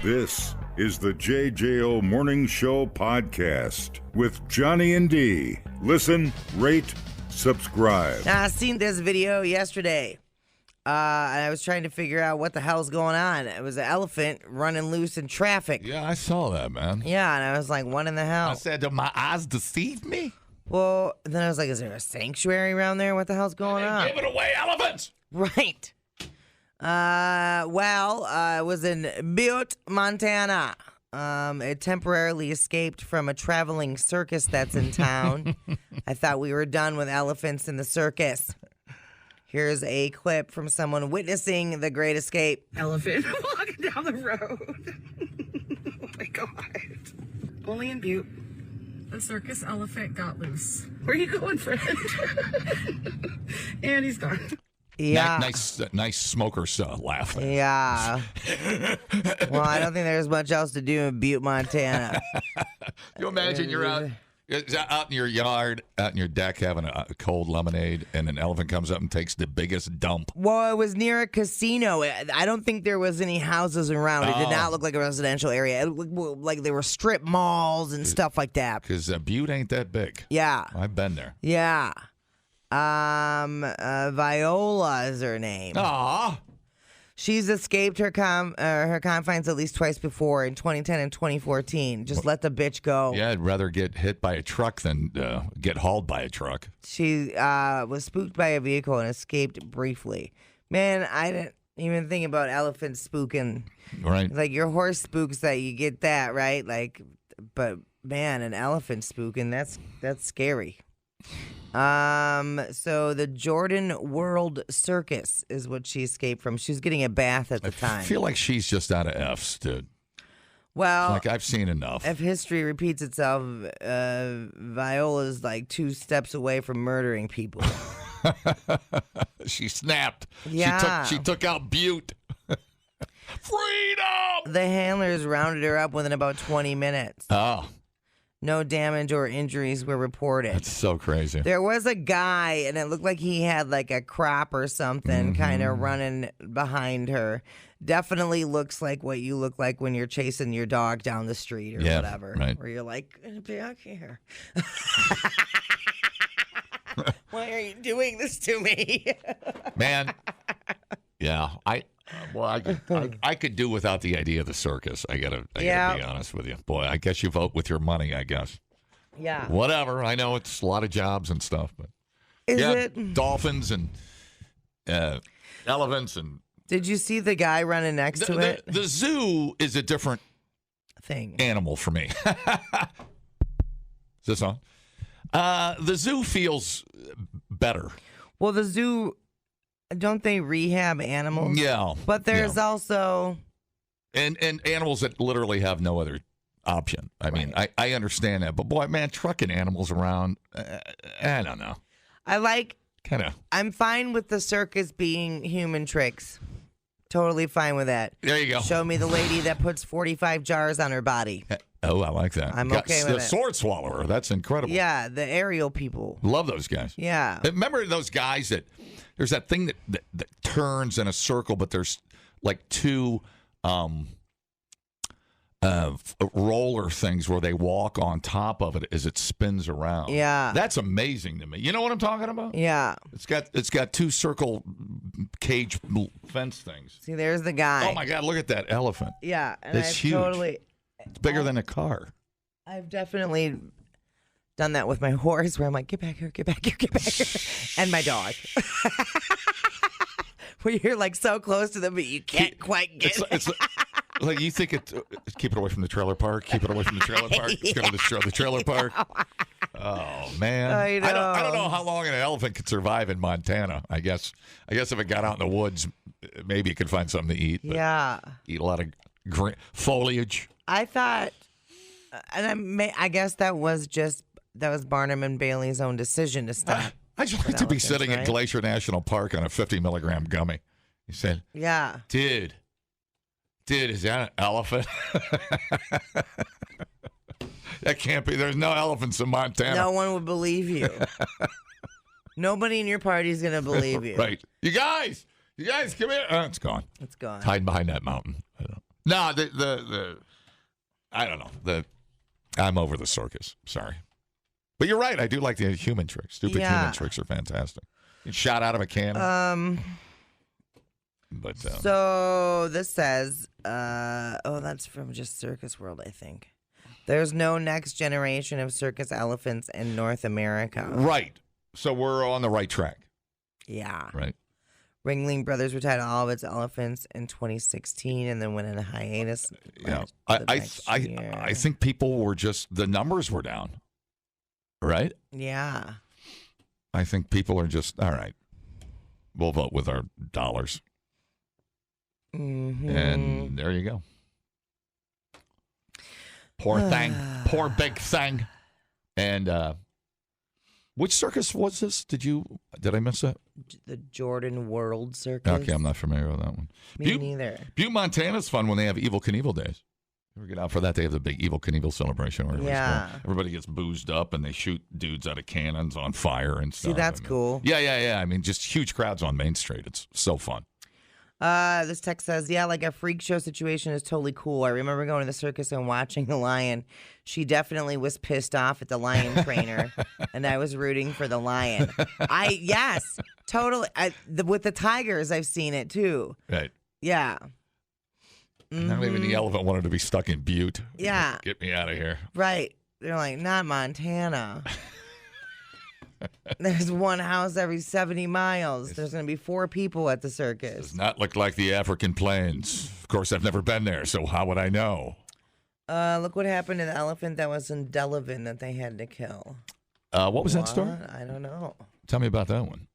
This is the JJO Morning Show podcast with Johnny and D. Listen, rate, subscribe. Now, I seen this video yesterday, and I was trying to figure out what the hell's going on. It was an elephant running loose in traffic. Yeah, I saw that, man. Yeah, and I was like, what in the hell? I said, did my eyes deceive me? Well, then I was like, is there a sanctuary around there? What the hell's going on? Give it away, elephants! Right. It was in Butte, Montana. It temporarily escaped from a traveling circus that's in town. I thought we were done with elephants in the circus. Here's a clip from someone witnessing the Great Escape. Elephant walking down the road. Oh my God. Only in Butte. The circus elephant got loose. Where are you going, friend? And he's gone. Yeah. Nice smoker's laugh there. Yeah. Well, I don't think there's much else to do in Butte, Montana. You imagine you're out in your yard, out in your deck, having a cold lemonade, and an elephant comes up and takes the biggest dump. Well, it was near a casino. I don't think there was any houses around. It did not look like a residential area. It looked like there were strip malls and stuff like that. Because Butte ain't that big. Yeah. I've been there. Yeah. Viola is her name. Aw. She's escaped her confines at least twice before, in 2010 and 2014. Just let the bitch go. Yeah, I'd rather get hit by a truck than get hauled by a truck. She was spooked by a vehicle and escaped briefly. Man, I didn't even think about elephants spooking. Right. Like your horse spooks, that you get that, right? Like, but man, an elephant spooking, that's scary. So the Jordan World Circus is what she escaped from. She was getting a bath at the time. I feel like she's just out of F's, dude. Well, Like, I've seen enough. if history repeats itself, Viola's like 2 steps away from murdering people. She snapped. Yeah. She took out Butte. Freedom! The handlers rounded her up within about 20 minutes. Oh, No damage or injuries were reported. that's so crazy. There was a guy, and it looked like he had like a crop or something kind of running behind her. Definitely looks like what you look like when you're chasing your dog down the street or whatever. Right. Where you're like, back here. Why are you doing this to me? Man, yeah, I could do without the idea of the circus. I gotta be honest with you. Boy, I guess you vote with your money, I guess. Yeah. Whatever. I know it's a lot of jobs and stuff, but Is it? dolphins and elephants and Did you see the guy running next to it? the zoo is a different Thing. animal for me. Is this on? The zoo feels better. Well, the zoo, don't they rehab animals? Yeah. But there's also... And animals that literally have no other option. I mean, I understand that. But, boy, man, trucking animals around, I don't know. I'm fine with the circus being human tricks. Totally fine with that. There you go. Show me the lady that puts 45 jars on her body. Oh, I like that. I'm okay with the it. sword swallower. That's incredible. Yeah, the aerial people. Love those guys. Yeah. Remember those guys that there's that thing that turns in a circle, but there's like 2 roller things where they walk on top of it as it spins around. Yeah. That's amazing to me. You know what I'm talking about? Yeah. It's got 2 circle cage fence things. See, there's the guy. Oh my God, look at that elephant. Yeah. And It's huge. It's bigger than a car. I've definitely done that with my horse where I'm like, get back here, get back here, get back here. And my dog. Where you're like so close to them, but you can't quite get It's like you think keep it away from the trailer park, keep it away from the trailer park. It's going to destroy the trailer park. Oh, man. I know. I don't know how long an elephant could survive in Montana. I guess if it got out in the woods, maybe it could find something to eat. But Yeah. Eat a lot of foliage. I thought, and I guess that was Barnum and Bailey's own decision to stop. I'd just like to be sitting right? at Glacier National Park on a 50-milligram gummy. He said, Yeah. Dude, is that an elephant? That can't be. There's no elephants in Montana. No one would believe you. Nobody in your party is going to believe you. Right. You guys, come here. Oh, it's gone. It's gone. Hiding behind that mountain. No, the I don't know. I'm over the circus. Sorry. But you're right. I do like the human tricks. Stupid human tricks are fantastic. Shot out of a cannon. But so this says, that's from just Circus World, I think. There's no next generation of circus elephants in North America. Right. So we're on the right track. Yeah. Right. Ringling Brothers retired all of its elephants in 2016 and then went in a hiatus. Yeah. I think people were just, the numbers were down. Right? Yeah. I think people are just, all right, we'll vote with our dollars. Mm-hmm. And there you go. Poor thing. Poor big thing. And which circus was this? Did I miss that? The Jordan World Circus. Okay, I'm not familiar with that one. Me neither. Butte, Montana's fun when they have Evil Knievel days. Ever get out for that? They have the big Evil Knievel celebration. Where everybody gets boozed up and they shoot dudes out of cannons on fire and stuff. See, that's cool. Yeah. I mean, just huge crowds on Main Street. It's so fun. This text says, like a freak show situation is totally cool. I remember going to the circus and watching the lion. She definitely was pissed off at the lion trainer, and I was rooting for the lion. Yes, totally. With the tigers, I've seen it too. Right. Yeah. Mm-hmm. Not even the elephant wanted to be stuck in Butte. Yeah. Get me out of here. Right. They're like, not Montana. There's one house every 70 miles. There's going to be 4 people at the circus. Does not look like the African plains. Of course, I've never been there, so how would I know? Look what happened to the elephant that was in Delavan that they had to kill. What was that story? I don't know. Tell me about that one.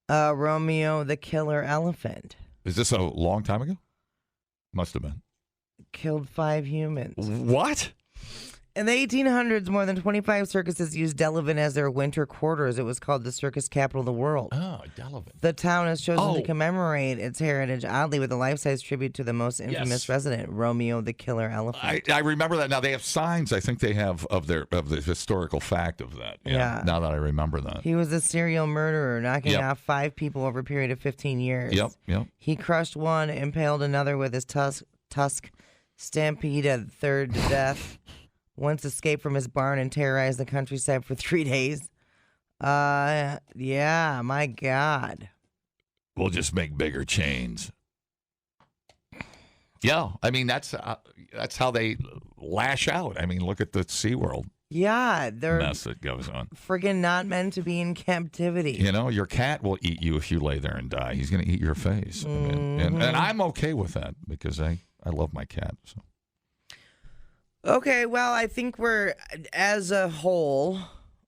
Romeo the killer elephant. Is this a long time ago? Must have been. Killed 5 humans. What? In the 1800s, more than 25 circuses used Delavan as their winter quarters. It was called the circus capital of the world. Oh, Delavan. The town is chosen to commemorate its heritage, oddly, with a life-size tribute to the most infamous resident, Romeo the Killer Elephant. I remember that now. They have signs, I think they have, of the historical fact of that. Yeah. Now that I remember that. He was a serial murderer, knocking off 5 people over a period of 15 years. Yep. He crushed one, impaled another with his tusk, stampeded a third to death. Once escaped from his barn and terrorized the countryside for 3 days. My God. We'll just make bigger chains. Yeah, I mean, that's how they lash out. I mean, look at the SeaWorld they're mess that goes on. Friggin' not meant to be in captivity. You know, your cat will eat you if you lay there and die. He's going to eat your face. Mm-hmm. I mean, and I'm okay with that because I love my cat, so. Okay, well, I think as a whole,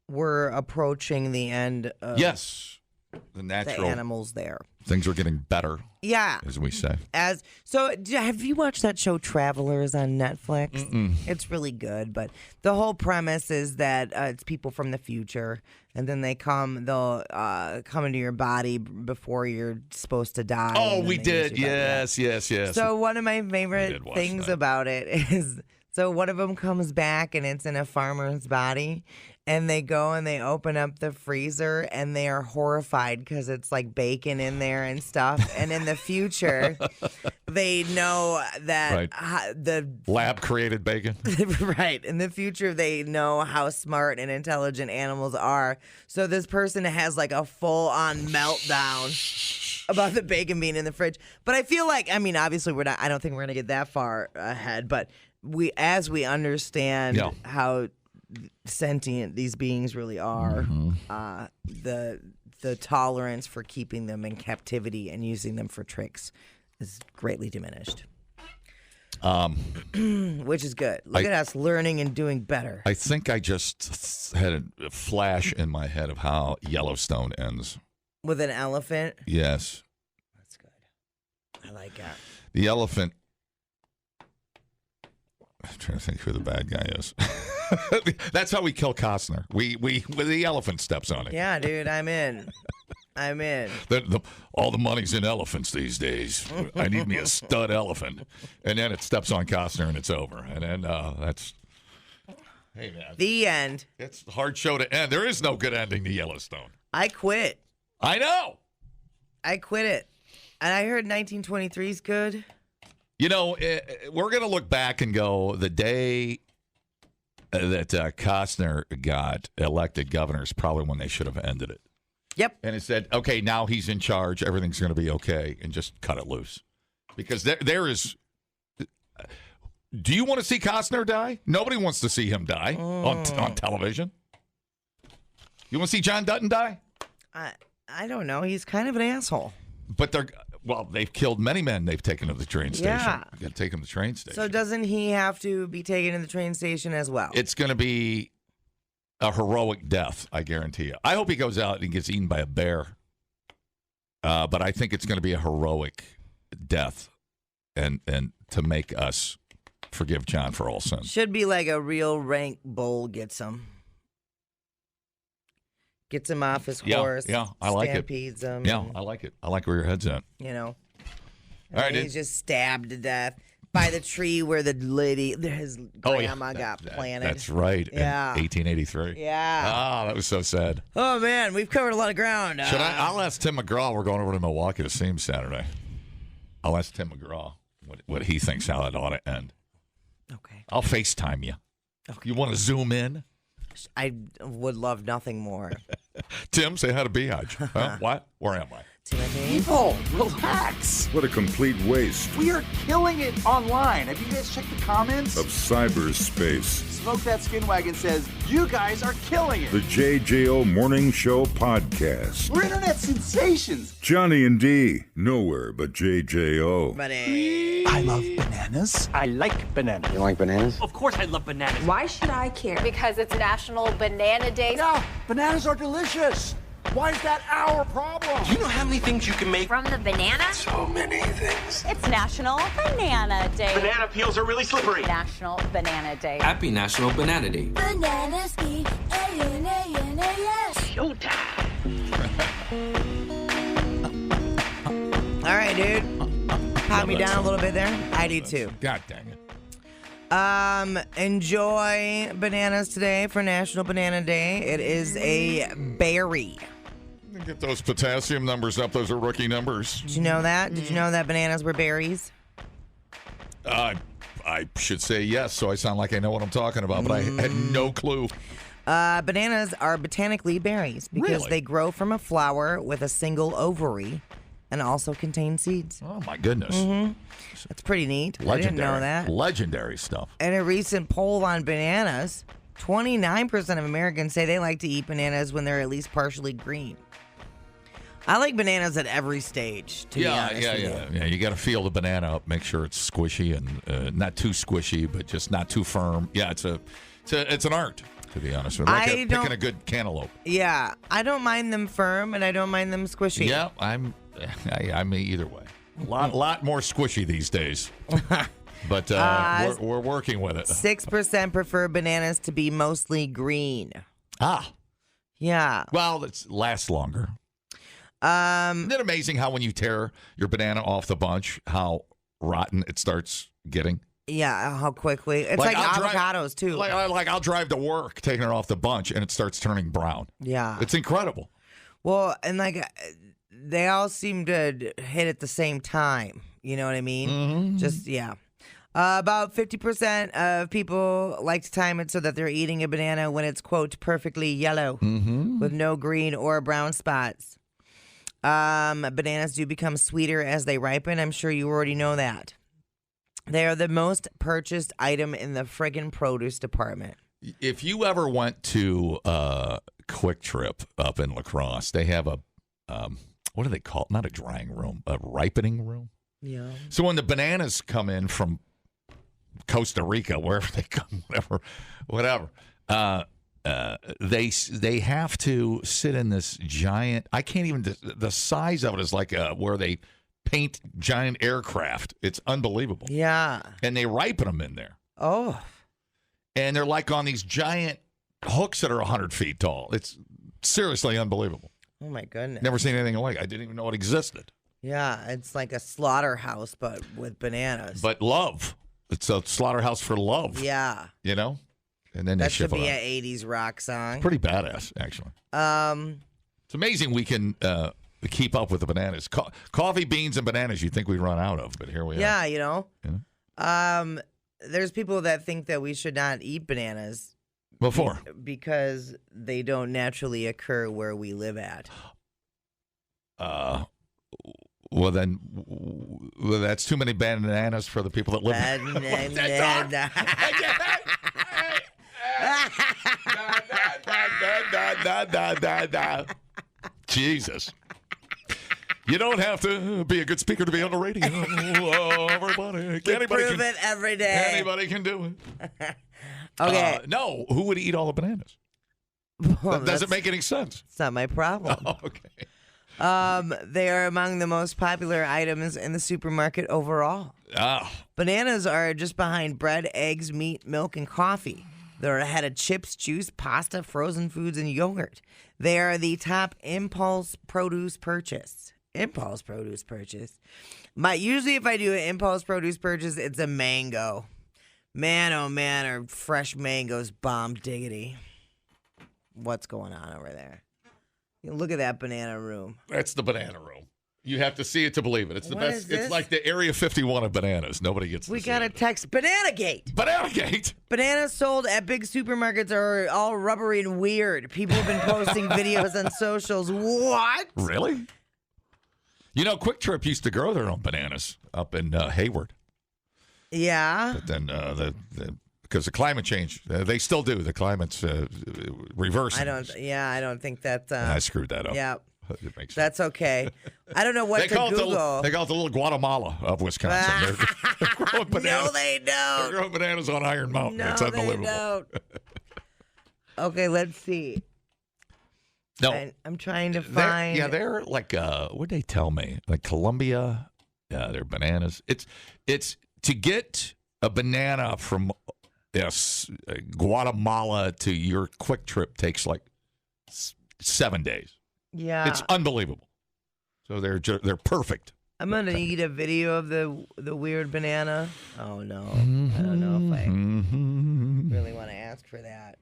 we're approaching the end of the natural the animals there. Things are getting better. Yeah. As we say. Have you watched that show Travelers on Netflix? Mm-mm. It's really good, but the whole premise is that it's people from the future, and then they'll come into your body before you're supposed to die. Oh, we did. Yes. So one of my favorite things about it is... So one of them comes back and it's in a farmer's body, and they go and they open up the freezer and they are horrified because it's like bacon in there and stuff. And in the future, they know that the lab created bacon. Right. In the future, they know how smart and intelligent animals are. So this person has like a full-on meltdown about the bacon being in the fridge. But I feel like, I mean, obviously I don't think we're going to get that far ahead, but as we understand how sentient these beings really are, the tolerance for keeping them in captivity and using them for tricks is greatly diminished. Which is good. Look at us learning and doing better. I think I just had a flash in my head of how Yellowstone ends. With an elephant? Yes. That's good. I like that. The elephant. I'm trying to think who the bad guy is. That's how we kill Costner. The elephant steps on it. Yeah, dude, I'm in. All the money's in elephants these days. I need me a stud elephant. And then it steps on Costner and it's over. And then that's... Hey, man. The end. It's a hard show to end. There is no good ending to Yellowstone. I quit. I know. I quit it. And I heard 1923 is good. You know, we're going to look back and go, the day that Costner got elected governor is probably when they should have ended it. Yep. And it said, okay, now he's in charge. Everything's going to be okay. And just cut it loose. Because there is... Do you want to see Costner die? Nobody wants to see him die on television. You want to see John Dutton die? I don't know. He's kind of an asshole. But they've killed many men they've taken to the train station. Yeah. You got to take him to the train station. So doesn't he have to be taken to the train station as well? It's going to be a heroic death, I guarantee you. I hope he goes out and gets eaten by a bear. But I think it's going to be a heroic death and to make us forgive John for all sins. Should be like a real rank bull gets him. Gets him off his horse. Yeah, I like it. Stampedes him. Yeah, I like it. I like where your head's at. You know. All right, he's just stabbed to death by the tree where his grandma got planted. That's right. Yeah. In 1883. Yeah. Oh, that was so sad. Oh, man. We've covered a lot of ground. I'll ask Tim McGraw. We're going over to Milwaukee to see him Saturday. I'll ask Tim McGraw what he thinks how that ought to end. Okay. I'll FaceTime you. Okay. You want to zoom in? I would love nothing more. Tim, say hi to Biage. Huh? What? Where am I? Timothy? People, relax. What a complete waste We are killing it online. Have you guys checked the comments? of cyberspace. Smoke That Skinwagon says, you guys are killing it. The JJO Morning Show Podcast. We're internet sensations. Johnny and D, nowhere but JJO. Buddy. I love bananas. I like bananas. You like bananas? Of course I love bananas. Why should I care? Because it's National Banana Day. Yeah, bananas are delicious. Why is that our problem? Do you know how many things you can make? From the banana? So many things. It's National Banana Day. Banana peels are really slippery. National Banana Day. Happy National Banana Day. Bananas, B-A-N-A-N-A-S. Showtime. All right, dude. Pop me down a little bit there. I do too. God dang it. Enjoy bananas today for National Banana Day. It is a berry. Get those potassium numbers up. Those are rookie numbers. Did you know that? Did you know that bananas were berries? I should say yes, so I sound like I know what I'm talking about, but I had no clue. Bananas are botanically berries because Really? they grow from a flower with a single ovary and also contain seeds. Oh, my goodness. That's pretty neat. Legendary. I didn't know that. Legendary stuff. In a recent poll on bananas, 29% of Americans say they like to eat bananas when they're at least partially green. I like bananas at every stage, to be honest with you. Yeah, you got to feel the banana up, make sure it's squishy and not too squishy, but just not too firm. Yeah, it's an art, to be honest with you. Like picking a good cantaloupe. Yeah, I don't mind them firm and I don't mind them squishy. Yeah, I'm either way. A lot more squishy these days. But we're working with it. 6% prefer bananas to be mostly green. Ah. Yeah. Well, it lasts longer. Isn't it amazing how when you tear your banana off the bunch, how rotten it starts getting? Yeah, how quickly. It's like avocados, too. Like I'll drive to work taking it off the bunch, and it starts turning brown. Yeah. It's incredible. Well, and they all seem to hit at the same time. You know what I mean? Mm-hmm. Just, yeah. About 50% of people like to time it so that they're eating a banana when it's, quote, perfectly yellow with no green or brown spots. Bananas do become sweeter as they ripen. I'm sure you already know that. They are the most purchased item in the friggin' produce department. If you ever went to Quick Trip up in La Crosse, they have a, what do they call it? Not a drying room, a ripening room. Yeah. So when the bananas come in from Costa Rica, wherever they come, whatever, they have to sit in this giant. I can't even. The size of it is like where they paint giant aircraft. It's unbelievable. Yeah. And they ripen them in there. Oh. And they're like on these giant hooks that are 100 feet tall. It's seriously unbelievable. Oh my goodness. Never seen anything like it. I didn't even know it existed. Yeah, it's like a slaughterhouse, but with bananas. But love. It's a slaughterhouse for love. Yeah. You know? And then that they ship should be it an 80s rock song. Pretty badass, actually. It's amazing we can keep up with the bananas. Coffee, beans, and bananas you'd think we'd run out of, but here we are. Yeah, you know. There's people that think that we should not eat bananas. Before? Because they don't naturally occur where we live at. Well, then, that's too many bananas for the people that live there. Jesus. You don't have to be a good speaker to be on the radio. Everybody. Prove it every day. Anybody can do it. Okay. No, who would eat all the bananas? Well, that doesn't make any sense. It's not my problem. Oh, okay. They are among the most popular items in the supermarket overall. Bananas are just behind bread, eggs, meat, milk, and coffee. They're ahead of chips, juice, pasta, frozen foods, and yogurt. They are the top impulse produce purchase. Usually if I do an impulse produce purchase, it's a mango. Man, oh man, are fresh mangoes bomb diggity. What's going on over there? Look at that banana room. That's the banana room. You have to see it to believe it. It's the What best. is this? It's like the Area 51 of bananas. Nobody gets to We see got a it. text. Bananagate. Bananagate. Bananas sold at big supermarkets are all rubbery and weird. People have been posting videos on socials. What? Really? You know, Quick Trip used to grow their own bananas up in Hayward. Yeah. But then because of climate change, they still do. The climate's reversing. I don't think that. I screwed that up. Yeah. It makes sense. That's okay. I don't know what to Google. They call it the little Guatemala of Wisconsin. They're growing bananas. No, they don't. They're growing bananas on Iron Mountain. No, it's unbelievable. they don't. Okay, let's see. No, I'm trying to find. They're like what'd they tell me? Like Colombia. Yeah, they're bananas. It's to get a banana from Guatemala to your Quick Trip takes like 7 days. Yeah. It's unbelievable. So they're perfect. I'm gonna need a video of the weird banana. Oh no, I don't know if I really want to ask for that.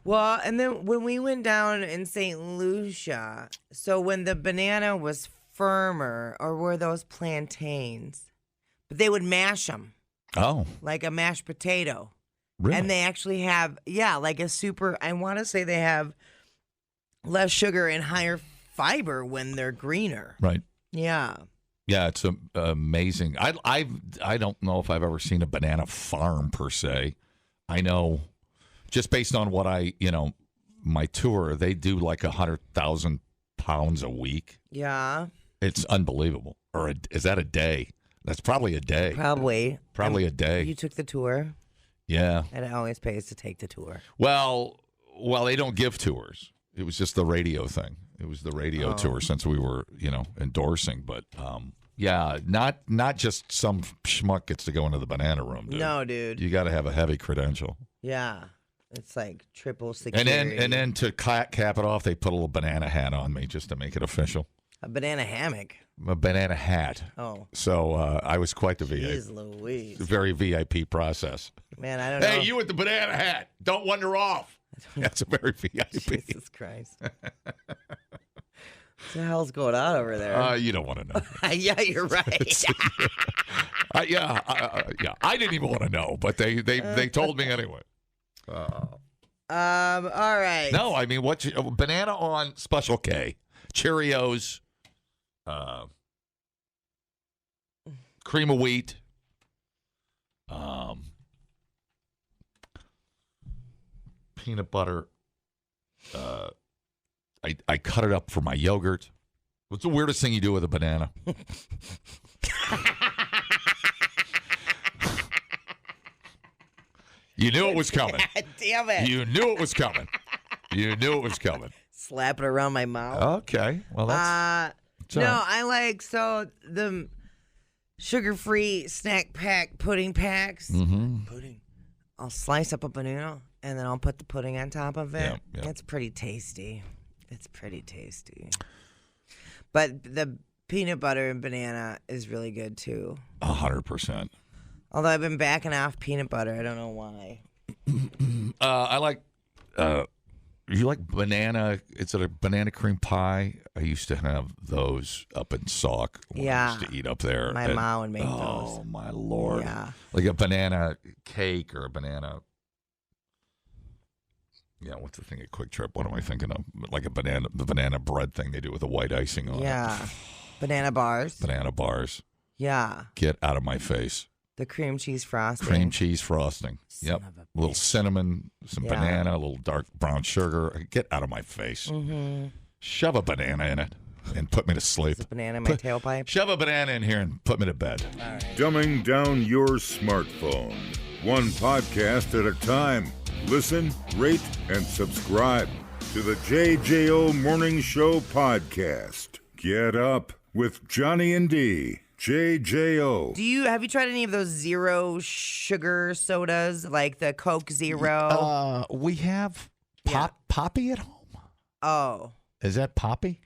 Well, and then when we went down in St. Lucia, so when the banana was firmer, or were those plantains? But they would mash them. Oh, like a mashed potato. really? And they actually have, like a super, I want to say they have less sugar and higher fiber when they're greener. Right. Yeah. Yeah, it's amazing. I don't know if I've ever seen a banana farm per se. I know just based on what my tour, they do like 100,000 pounds a week. Yeah. It's unbelievable. Or is that a day? That's probably a day. Probably a day. You took the tour. Yeah. And it always pays to take the tour. Well, they don't give tours. It was just the radio thing. It was the radio tour since we were, endorsing. But, not just some schmuck gets to go into the banana room, dude. No, dude. You got to have a heavy credential. Yeah. It's like triple security. And then to cap it off, they put a little banana hat on me just to make it official. A banana hammock. A banana hat. Oh. So I was quite the VIP. Jeez Louise. Very VIP process. Man, I don't know. Hey, you with the banana hat. Don't wander off. That's a very VIP. Jesus Christ. What the hell's going on over there? You don't want to know. Yeah, you're right. I didn't even want to know, but they told me anyway. All right. No, I mean, banana on Special K, Cheerios, cream of wheat, peanut butter. I cut it up for my yogurt. What's the weirdest thing you do with a banana? You knew it was coming. Damn it. You knew it was coming. You knew it was coming. Slap it around my mouth. Okay. Well, that's... no, I like, the sugar-free snack pack pudding packs. Mm-hmm. Pudding. I'll slice up a banana, and then I'll put the pudding on top of it. Yeah. It's pretty tasty. But the peanut butter and banana is really good, too. 100%. Although I've been backing off peanut butter. I don't know why. I like You like banana? It's a banana cream pie. I used to have those up in Sauk. I used to eat up there. My mom would make those. Oh my Lord! Yeah, like a banana cake or a banana. Yeah, what's the thing at Quick Trip? What am I thinking of? Like the banana bread thing they do with the white icing on it. Yeah, banana bars. Banana bars. Yeah. Get out of my face. The cream cheese frosting. Cream cheese frosting. Yep. A little cinnamon, some banana, a little dark brown sugar. Get out of my face. Mm-hmm. Shove a banana in it and put me to sleep. Is a banana in my tailpipe? Shove a banana in here and put me to bed. All right. Dumbing down your smartphone. One podcast at a time. Listen, rate, and subscribe to the JJO Morning Show podcast. Get up with Johnny and D. JJO. Have you tried any of those zero sugar sodas, like the Coke Zero? We have Poppy at home. Oh. Is that Poppy?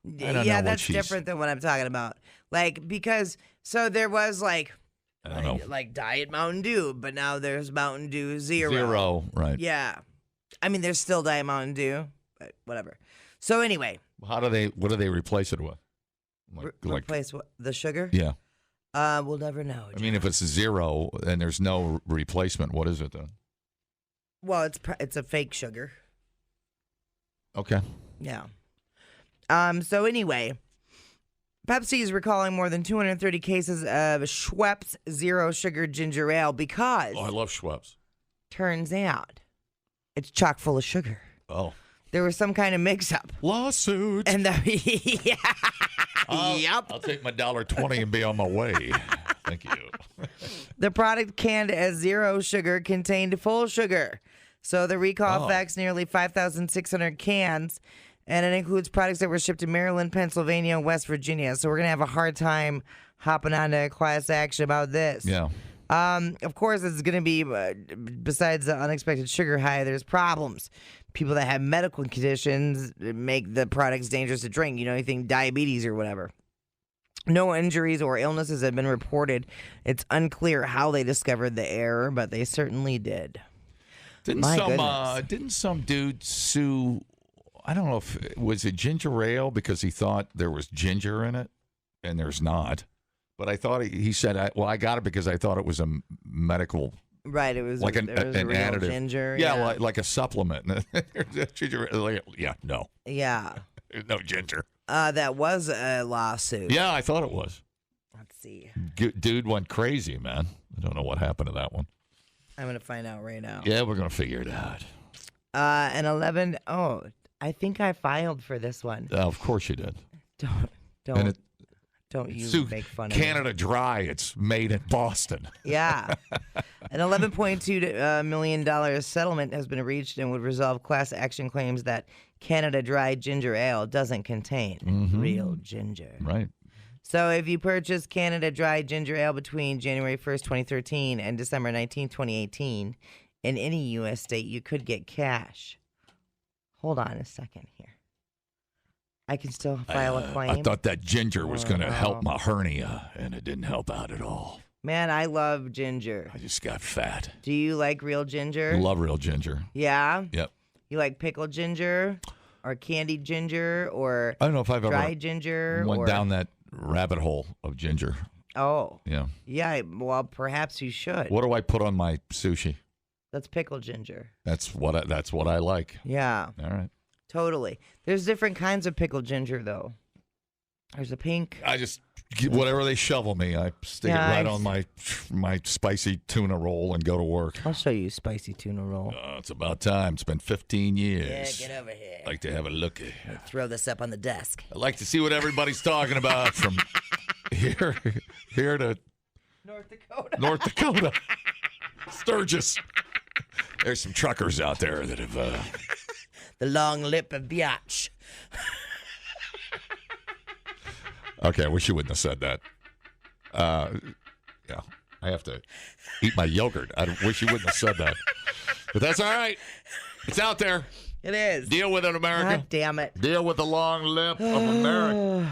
Yeah, that's different than what I'm talking about. Like, because, so there was like Diet Mountain Dew, but now there's Mountain Dew Zero. Zero, right. Yeah. I mean, there's still Diet Mountain Dew, but whatever. So anyway. What do they replace it with? Replace what? The sugar? Yeah. We'll never know. I mean, if it's zero and there's no replacement, what is it then? Well, it's a fake sugar. Okay. Yeah. So anyway, Pepsi is recalling more than 230 cases of Schweppes Zero Sugar Ginger Ale because I love Schweppes. Turns out it's chock full of sugar. Oh. There was some kind of mix-up. Lawsuit. And I'll take my $1.20 and be on my way. Thank you. The product canned as zero sugar contained full sugar. So the recall affects nearly 5,600 cans, and it includes products that were shipped to Maryland, Pennsylvania, and West Virginia. So we're going to have a hard time hopping on to class action about this. Yeah. Of course, it's going to be, besides the unexpected sugar high, there's problems. People that have medical conditions make the products dangerous to drink. You think diabetes or whatever. No injuries or illnesses have been reported. It's unclear how they discovered the error, but they certainly did. Didn't some dude sue, I don't know if it was a ginger ale because he thought there was ginger in it, and there's not. But I thought he said, I got it because I thought it was a medical. Right, it was like an real additive. Ginger. Yeah, like a supplement. Yeah, no. Yeah. No ginger. That was a lawsuit. Yeah, I thought it was. Let's see. Dude went crazy, man. I don't know what happened to that one. I'm going to find out right now. Yeah, we're going to figure it out. And 11. Oh, I think I filed for this one. Of course you did. Don't you make fun of Canada Dry. It's made in Boston. Yeah. An $11.2 million settlement has been reached and would resolve class action claims that Canada Dry Ginger Ale doesn't contain real ginger. Right. So if you purchase Canada Dry Ginger Ale between January 1st, 2013 and December 19th, 2018 in any U.S. state, you could get cash. Hold on a second here. I can still file a claim. I thought that ginger was going to help my hernia, and it didn't help out at all. Man, I love ginger. I just got fat. Do you like real ginger? Love real ginger. Yeah? Yep. You like pickled ginger or candied ginger or I don't know if I've dry ever ginger went down that rabbit hole of ginger. Oh. Yeah. Yeah, well, perhaps you should. What do I put on my sushi? That's pickled ginger. That's what I like. Yeah. All right. Totally. There's different kinds of pickled ginger, though. There's a pink. I just, whatever they shovel me, I stick it right on my spicy tuna roll and go to work. I'll show you spicy tuna roll. It's about time. It's been 15 years. Yeah, get over here. I'd like to have a look. Throw this up on the desk. I'd like to see what everybody's talking about from here to North Dakota. Sturgis. There's some truckers out there that have... The long lip of biatch. Okay, I wish you wouldn't have said that. Yeah, I have to eat my yogurt. I wish you wouldn't have said that. But that's all right. It's out there. It is. Deal with it, America. God damn it. Deal with the long lip of America.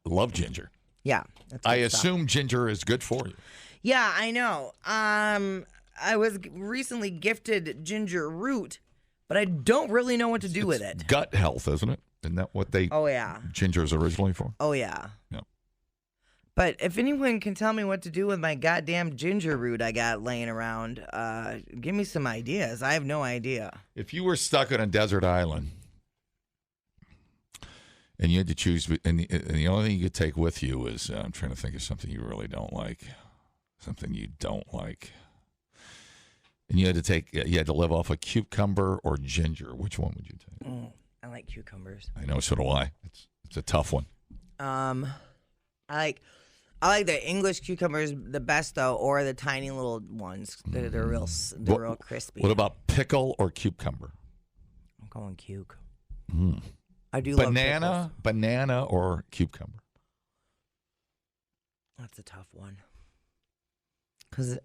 Love ginger. Yeah. I assume ginger is good for you. Yeah, I know. I was recently gifted ginger root but I don't really know what to do with it. Gut health, isn't it? Isn't that what they? Oh yeah. Ginger's originally for. Oh yeah. Yeah. But if anyone can tell me what to do with my goddamn ginger root I got laying around, give me some ideas. I have no idea. If you were stuck on a desert island and you had to choose, and the only thing you could take with you is, I'm trying to think of something you really don't like, something you don't like, and you had to live off a cucumber or ginger. Which one would you take? I like cucumbers. I know, so do I. It's a tough one. I like the English cucumbers the best though, or the tiny little ones. They're real crispy. What about pickle or cucumber? I'm going cuke. I do love banana or cucumber. That's a tough one. Because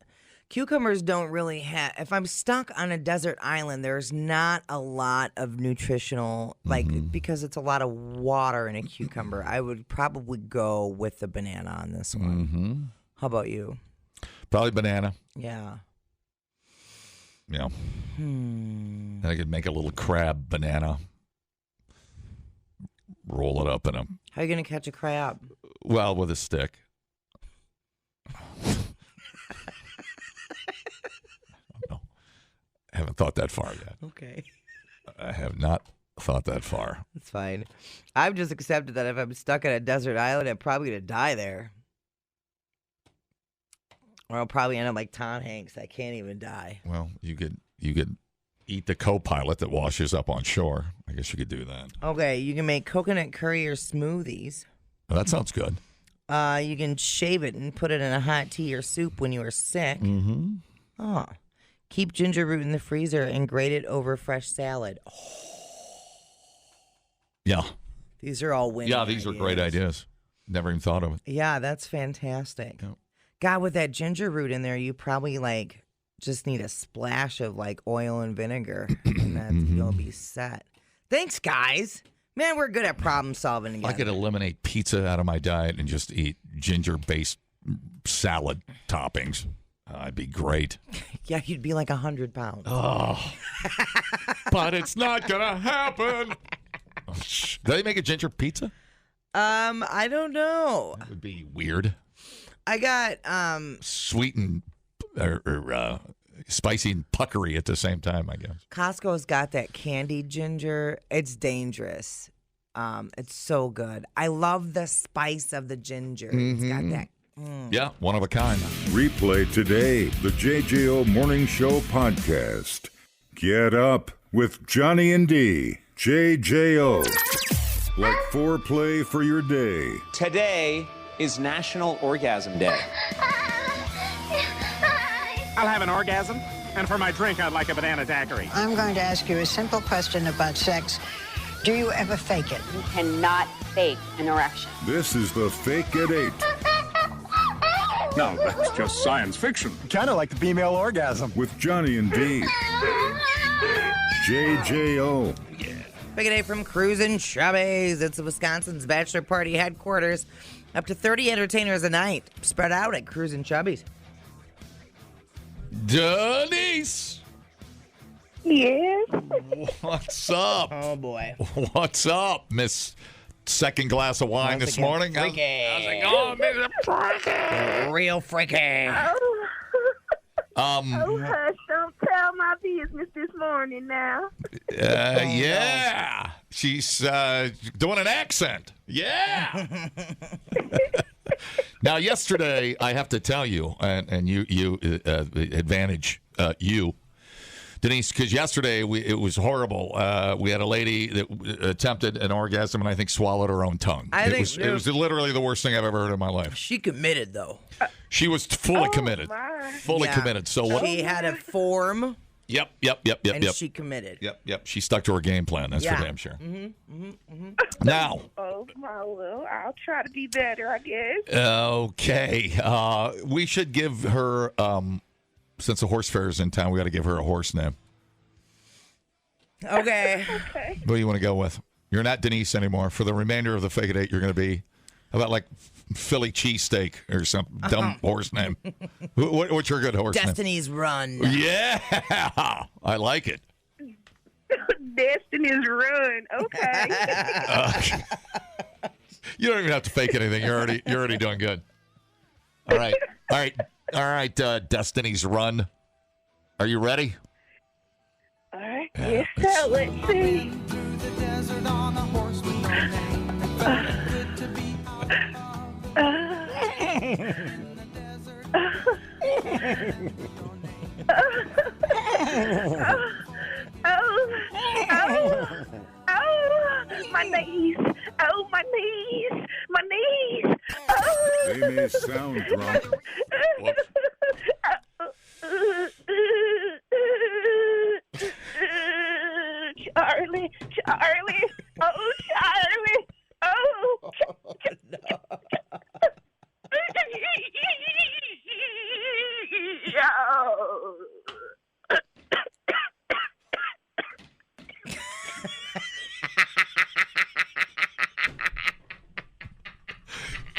cucumbers don't really have. If I'm stuck on a desert island, there's not a lot of nutritional, because it's a lot of water in a cucumber. I would probably go with the banana on this one. How about you? Probably banana. Yeah. Yeah. And I could make a little crab banana. Roll it up in a. How are you going to catch a crab? Well, with a stick. I haven't thought that far yet. Okay. I have not thought that far. That's fine. I've just accepted that if I'm stuck on a desert island, I'm probably going to die there. Or I'll probably end up like Tom Hanks. I can't even die. Well, you could eat the co-pilot that washes up on shore. I guess you could do that. Okay, you can make coconut curry or smoothies. Well, that sounds good. You can shave it and put it in a hot tea or soup when you are sick. Oh. Keep ginger root in the freezer and grate it over fresh salad. Oh. Yeah. These are all winning ideas. Are great ideas. Never even thought of it. Yeah, that's fantastic. Yep. God, with that ginger root in there, you probably just need a splash of oil and vinegar, and then you'll be set. Thanks, guys. Man, we're good at problem solving together. I could eliminate pizza out of my diet and just eat ginger-based salad toppings. I'd be great. Yeah, you'd be like 100 pounds. Oh, but it's not gonna happen. Do they make a ginger pizza? I don't know. That would be weird. I got sweet and or spicy and puckery at the same time, I guess. Costco's got that candied ginger. It's dangerous. It's so good. I love the spice of the ginger. It's got that. Yeah, one of a kind. Replay today the JJO Morning Show podcast. Get up with Johnny and D. JJO. Like foreplay for your day. Today is National Orgasm Day. I'll have an orgasm, and for my drink, I'd like a banana daiquiri. I'm going to ask you a simple question about sex. Do you ever fake it? You cannot fake an erection. This is the Fake at 8. No, that's just science fiction. Kind of like the female orgasm. With Johnny and D. JJO. Big day from Cruisin' Chubbies. It's Wisconsin's bachelor party headquarters. Up to 30 entertainers a night spread out at Cruisin' Chubbies. Denise. Yes. What's up? Oh, boy. What's up, Miss Second Glass of Wine this morning? Freaky. How's it going, Miss Freaky? Real freaky. Oh, hush. Don't tell my business this morning now. Yeah. She's doing an accent. Yeah. Now, yesterday, I have to tell you, and you advantage you, Denise, because yesterday it was horrible. We had a lady that attempted an orgasm and I think swallowed her own tongue. It was literally the worst thing I've ever heard in my life. She committed, though. She was fully committed. My. Fully committed. So what? She had a form. Yep. And she committed. Yep. She stuck to her game plan. That's for damn sure. Now. Oh, my will. I'll try to be better, I guess. Okay. We should give her, since the horse fair is in town, we got to give her a horse name. Okay. Okay. What do you want to go with? You're not Denise anymore. For the remainder of the Fake It 8, you're going to be, how about like Philly cheesesteak or some dumb horse name? What's your good horse name? Destiny's Run. Yeah. I like it. Destiny's Run. Okay. You don't even have to fake anything. You're already doing good. All right. Destiny's Run. Are you ready? All right. Yes, sir. Let's see. My knees. Oh, my knees. My knees. Oh. They may sound drunk. Charlie. Oh, Charlie. Oh.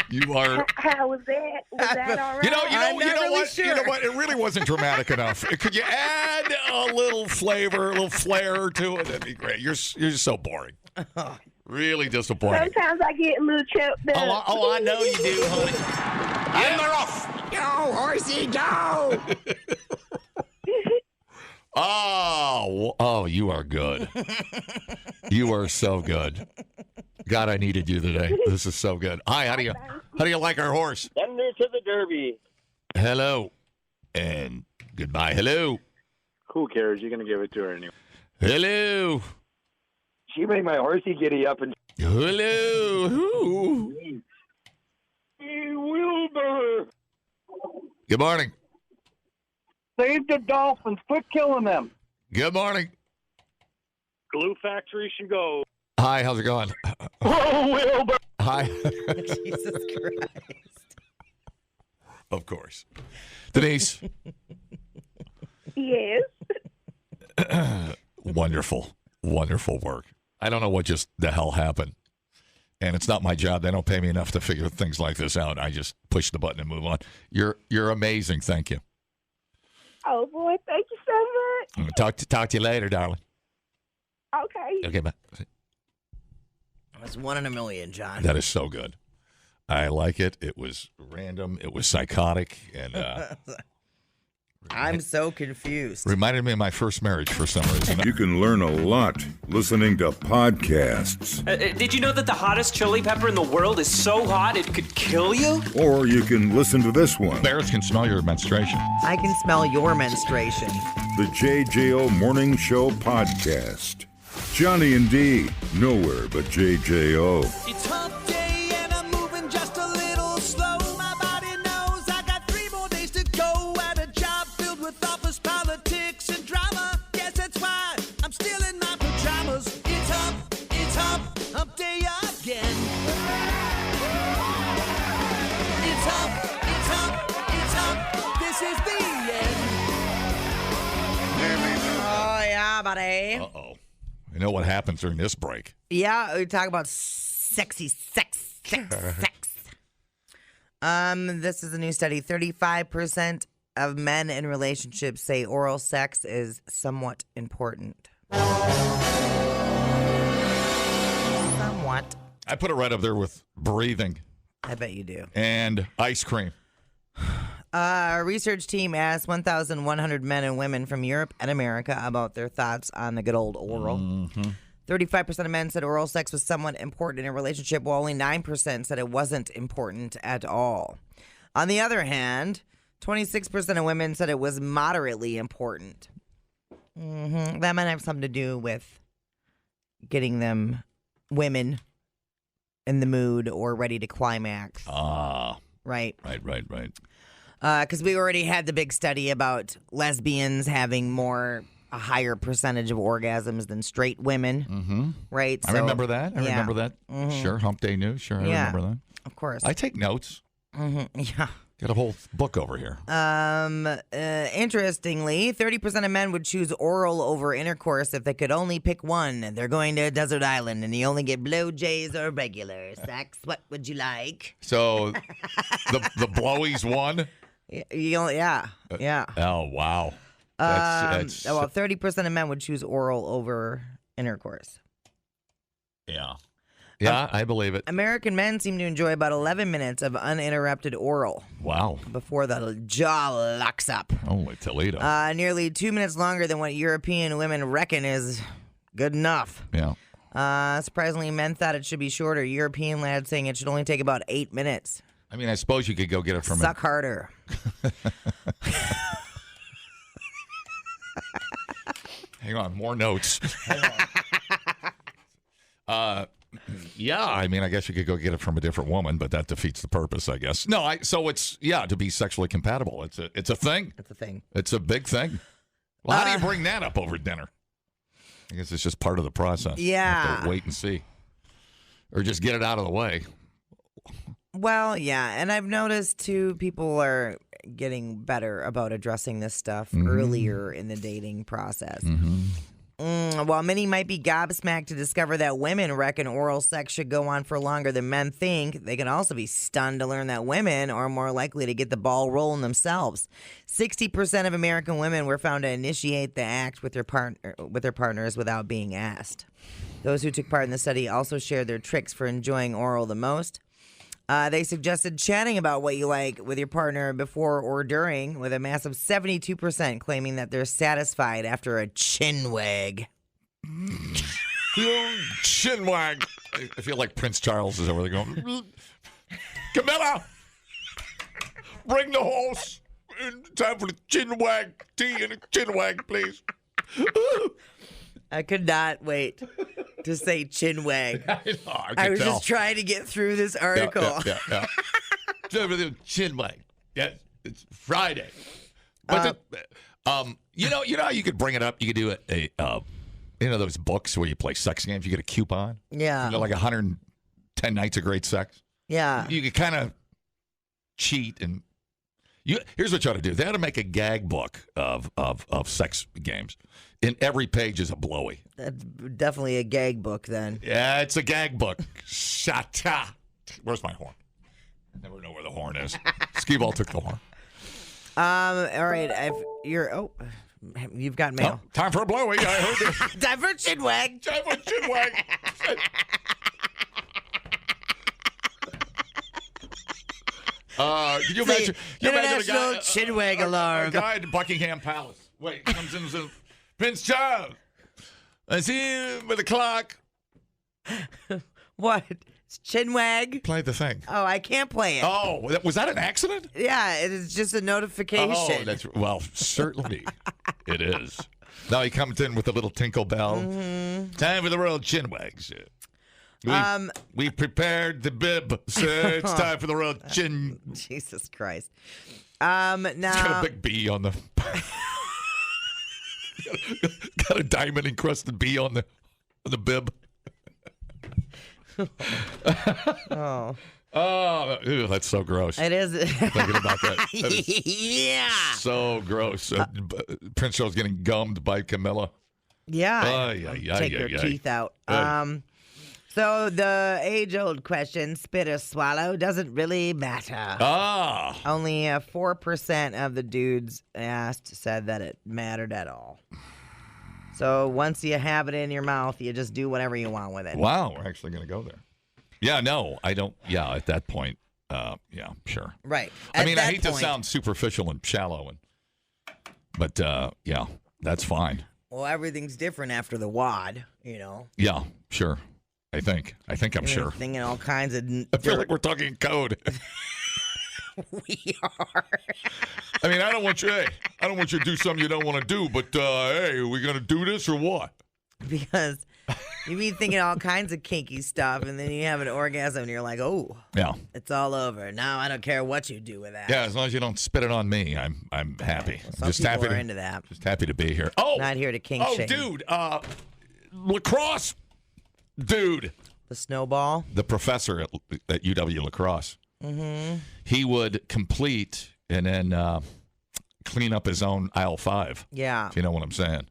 You are. How was that? Was that all right? You know really what? sure. You know what? It really wasn't dramatic enough. Could you add a little flavor, a little flair to it? That'd be great. You're just so boring. Really disappointing. Sometimes I get a little choked up. Oh, I know you do, honey. And they're off. Go, horsey, go! Oh, you are good. You are so good. God, I needed you today. This is so good. Hi, how do you like our horse? Send her to the Derby. Hello. And goodbye. Hello. Who cares? You're going to give it to her anyway. Hello. She made my horsey giddy up and... Hello. Who? Hey, Wilbur. Good morning. Save the dolphins. Quit killing them. Good morning. Glue factory should go. Hi, how's it going? Oh, Wilbur. Hi. Jesus Christ. Of course. Denise. Yes. Wonderful work. I don't know what just the hell happened. And it's not my job. They don't pay me enough to figure things like this out. I just push the button and move on. You're amazing. Thank you. Oh, boy. Thank you so much. Talk to you later, darling. Okay. Okay, bye. That's 1 in a million, John. That is so good. I like it. It was random. It was psychotic. And I'm so confused. reminded me of my first marriage for some reason. You can learn a lot listening to podcasts. Did you know that the hottest chili pepper in the world is so hot it could kill you? Or you can listen to this one. Bears can smell your menstruation. I can smell your menstruation. The JJO Morning Show Podcast. Johnny and D, nowhere but JJO. It's hump day and I'm moving just a little slow. My body knows I got 3 more days to go at a job filled with office politics and drama. Yes, that's why I'm still in my pajamas. It's hump day again. It's hump, this is the end. Oh, yeah, buddy. Uh-oh. You know what happens during this break? Yeah, we talk about sexy sex. This is a new study. 35% of men in relationships say oral sex is somewhat important. Somewhat. I put it right up there with breathing. I bet you do. And ice cream. A research team asked 1,100 men and women from Europe and America about their thoughts on the good old oral. 35% of men said oral sex was somewhat important in a relationship, while only 9% said it wasn't important at all. On the other hand, 26% of women said it was moderately important. That might have something to do with getting them, women, in the mood or ready to climax. Right. Right. Because we already had the big study about lesbians having a higher percentage of orgasms than straight women, right? I remember that. Remember that. Sure, Hump Day News. Sure, I remember that. Of course. I take notes. Yeah. Got a whole book over here. Interestingly, 30% of men would choose oral over intercourse if they could only pick one. They're going to a desert island and you only get blowjays or regular sex. What would you like? So the blowies won? Yeah. Oh, wow. Well, 30% of men would choose oral over intercourse. Yeah. Yeah, I believe it. American men seem to enjoy about 11 minutes of uninterrupted oral. Wow. Before the jaw locks up. Holy Toledo. Nearly 2 minutes longer than what European women reckon is good enough. Yeah. Surprisingly, men thought it should be shorter. European lads saying it should only take about 8 minutes. I mean, I suppose you could go get it from Suck harder. Hang on, more notes. Yeah, I mean, I guess you could go get it from a different woman, but that defeats the purpose, I guess. No, so it's to be sexually compatible. It's a thing. It's a thing. It's a big thing. Well, how do you bring that up over dinner? I guess it's just part of the process. Yeah. You have to wait and see, or just get it out of the way. Well, yeah, and I've noticed too, people are getting better about addressing this stuff earlier in the dating process. While many might be gobsmacked to discover that women reckon oral sex should go on for longer than men think, they can also be stunned to learn that women are more likely to get the ball rolling themselves. 60% of American women were found to initiate the act with their partners without being asked. Those who took part in the study also shared their tricks for enjoying oral the most. They suggested chatting about what you like with your partner before or during, with a massive 72% claiming that they're satisfied after a chinwag. Chinwag. I feel like Prince Charles is over there going, Camilla, bring the horse. Time for the chinwag. Tea and a chinwag, please. I could not wait to say chinwag. I was just trying to get through this article. Yeah. Chinwag. Yeah, it's Friday. But you know how you could bring it up. You could do those books where you play sex games. You get a coupon. Yeah. Like 110 nights of great sex. Yeah. You could kind of cheat and. Here's what you ought to do. They ought to make a gag book of sex games. In every page is a blowie. That's definitely a gag book then. Yeah, it's a gag book. Shata. Where's my horn? I never know where the horn is. Skee-Ball took the horn. All right. You've got mail. Oh, time for a blowie. I heard this. Time for a chinwag. Time for a chinwag. Can you imagine? International chinwag alarm. A guy at Buckingham Palace. Wait, comes in and says, Prince Charles, I see you with the clock. What? It's chinwag? Play the thing. Oh, I can't play it. Oh, was that an accident? Yeah, it is just a notification. Oh, certainly it is. Now he comes in with a little tinkle bell. Time for the Royal Chinwags. We've prepared the bib, sir. It's time for the Royal Chin. Jesus Christ. Now it's got a big B on the. got a diamond encrusted B on the bib. Oh, that's so gross. It is. Thinking about that. Yeah. So gross. Prince Charles getting gummed by Camilla. Yeah. Take your teeth out. So the age-old question, spit or swallow, doesn't really matter. Only 4% of the dudes asked said that it mattered at all. So once you have it in your mouth, you just do whatever you want with it. Wow, we're actually going to go there. Yeah, no, I don't. Yeah, at that point, yeah, sure. Right. I mean, I hate to sound superficial and shallow, but yeah, that's fine. Well, everything's different after the wad, you know. Yeah, sure. I think I'm sure. Thinking all kinds of. I feel like we're talking code. We are. I mean, I don't want you to do something you don't want to do, but hey, are we gonna do this or what? Because you be thinking all kinds of kinky stuff, and then you have an orgasm, and you're like, oh, yeah, it's all over. Now I don't care what you do with that. Yeah, as long as you don't spit it on me, I'm happy. Some just people happy are into that. Just happy to be here. Oh, not here to kink shame. Dude, lacrosse. Dude. The snowball? The professor at UW Lacrosse. Mm-hmm. He would complete and then clean up his own aisle 5. Yeah. If you know what I'm saying.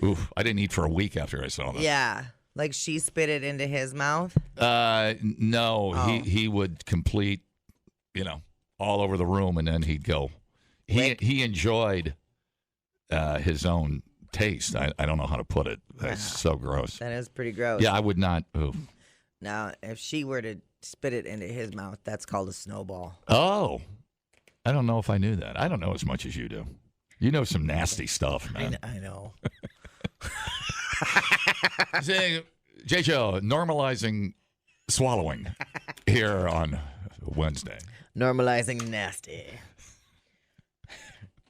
Oof, I didn't eat for a week after I saw that. Yeah. Like she spit it into his mouth? No. Oh. He would complete, all over the room, and then he'd go. He enjoyed his own taste. I don't know how to put it. That's so gross. That is pretty gross. Yeah, I would not. Ooh. Now, if she were to spit it into his mouth, that's called a snowball. Oh. I don't know if I knew that. I don't know as much as you do. You know some nasty stuff, man. I know. Saying, JJO, normalizing swallowing here on Wednesday. Normalizing nasty.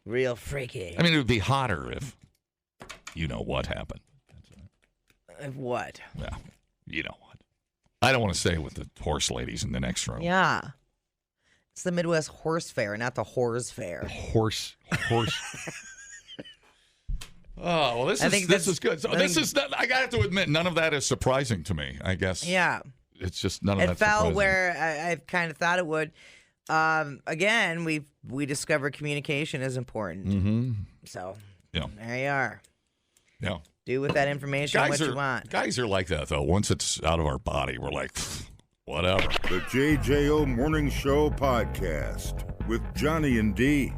Real freaky. I mean, it would be hotter if you know what happened. If what? Yeah, you know what. I don't want to say with the horse ladies in the next room. Yeah. It's the Midwest Horse Fair, not the Whores Fair. Horse. Oh, well, this is good. So I have to admit, none of that is surprising to me, I guess. Yeah. It's just none of that. It fell surprising. where I kind of thought it would. Again, we discovered communication is important. Mm-hmm. So yeah. There you are. Yeah. Do with that information what you want. Guys are like that, though. Once it's out of our body, we're like, whatever. The JJO Morning Show podcast with Johnny and D.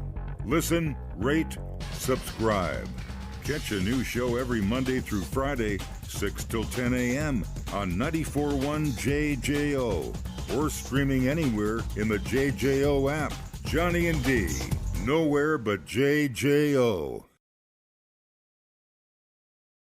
Listen, rate, subscribe. Catch a new show every Monday through Friday, 6 till 10 a.m. on 94.1 JJO or streaming anywhere in the JJO app. Johnny and D, nowhere but JJO.